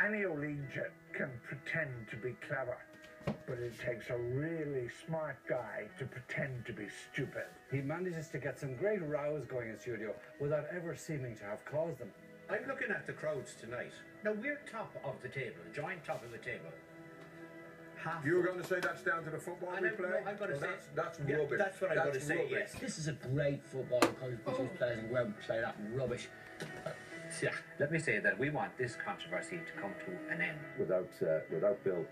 Any Allegiant can pretend to be clever, but it takes a really smart guy to pretend to be stupid. He manages to get some great rows going in studio without ever seeming to have caused them. I'm looking at the crowds tonight. Now, we're top of the table, joint top of the table. You're going to say that's down to the football we play? No, I'm going to say that's rubbish. That's what I'm going to say, rubbish. yes. This is a great football because these players can go out and play that rubbish. Yeah, let me say that we want this controversy to come to an end. Without Bill,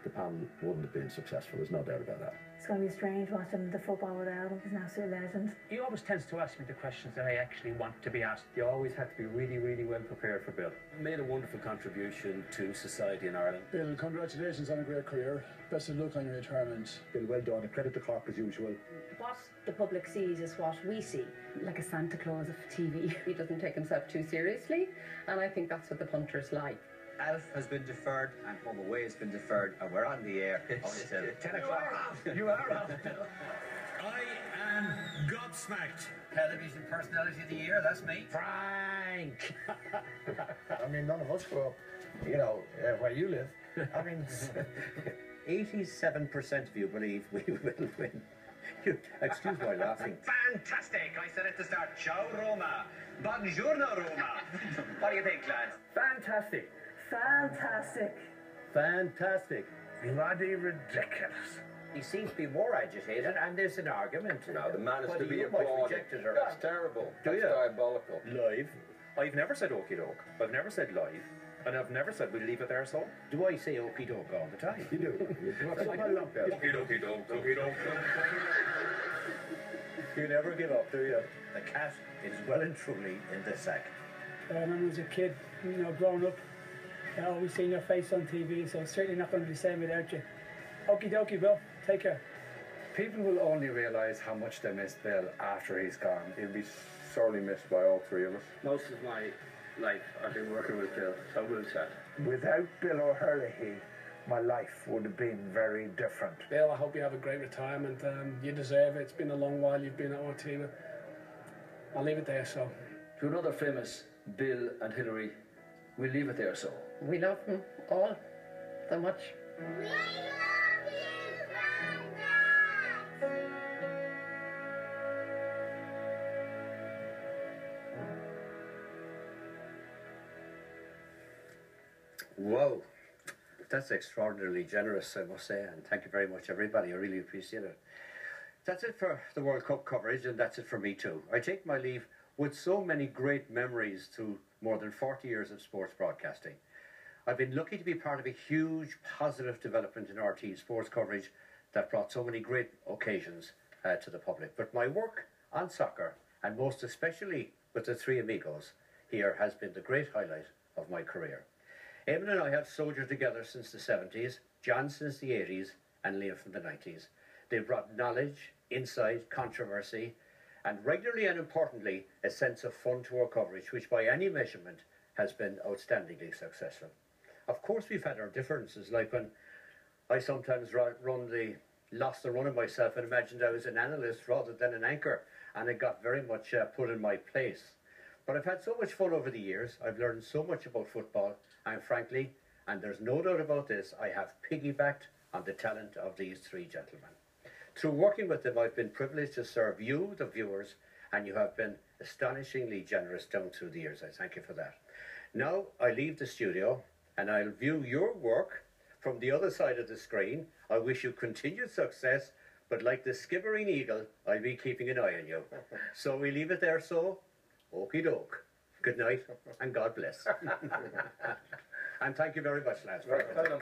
the panel wouldn't have been successful. There's no doubt about that. It's going to be strange watching the football without him. He's an absolute legend. He always tends to ask me the questions that I actually want to be asked. You always had to be really, really well prepared for Bill. Made a wonderful contribution to society in Ireland. Bill, congratulations on a great career. Best of luck on your retirement. Bill, well done. A credit to Cork as usual. What the public sees is what we see. Like a Santa Claus of TV. He doesn't take himself too seriously, and I think that's what the punters like. Alf has been deferred, and Home Away has been deferred, and we're on the air. It's 10 o'clock. You are off. I am gobsmacked. Television Personality of the Year, that's me. Frank! I mean, none of us grew up, you know, where you live. I mean, 87% of you believe we will win. Excuse my laughing. Fantastic! I said at the start, ciao Roma. Buongiorno Roma. What do you think, lads? Fantastic. Fantastic. Fantastic. Bloody ridiculous. He seems to be more agitated, and there's an argument. No, the man is to be applauded. That's terrible. Do That's you? diabolical. Live. I've never said okie doke. I've never said live. And I've never said we leave it there, so. Do I say okie doke all the time? You do. Okie dokie doke, okie doke. You never give up, do you? The cat is well and truly in the sack. I remember as a kid, you know, growing up, I always seen your face on TV, so it's certainly not going to be the same without you. Okie dokie, Bill. Take care. People will only realise how much they miss Bill after he's gone. He'll be sorely missed by all three of us. Most of my life I've been working with Bill, so we'll chat. Without Bill O'Herlihy, my life would have been very different. Bill, I hope you have a great retirement. You deserve it. It's been a long while you've been at RTE. I'll leave it there, so. to another famous Bill and Hillary, we'll leave it there, so. We love them all so much. We love you, Santa! Whoa, that's extraordinarily generous, I must say, and thank you very much, everybody. I really appreciate it. That's it for the World Cup coverage, and that's it for me too. I take my leave with so many great memories through more than 40 years of sports broadcasting. I've been lucky to be part of a huge positive development in RTE sports coverage that brought so many great occasions to the public. But my work on soccer, and most especially with the three amigos here, has been the great highlight of my career. Eamon and I have soldiered together since the 70s, John since the 80s, and Liam from the 90s. They've brought knowledge, insight, controversy, and regularly and importantly, a sense of fun to our coverage, which by any measurement has been outstandingly successful. Of course, we've had our differences, like when I sometimes lost the run of myself and imagined I was an analyst rather than an anchor, and it got very much put in my place. But I've had so much fun over the years. I've learned so much about football, and frankly, and there's no doubt about this, I have piggybacked on the talent of these three gentlemen. Through working with them, I've been privileged to serve you, the viewers, and you have been astonishingly generous down through the years. I thank you for that. Now, I leave the studio, and I'll view your work from the other side of the screen. I wish you continued success, but like the skippering eagle, I'll be keeping an eye on you. So we leave it there, so, okie doke. Good night, and God bless. And thank you very much, lads. Well done.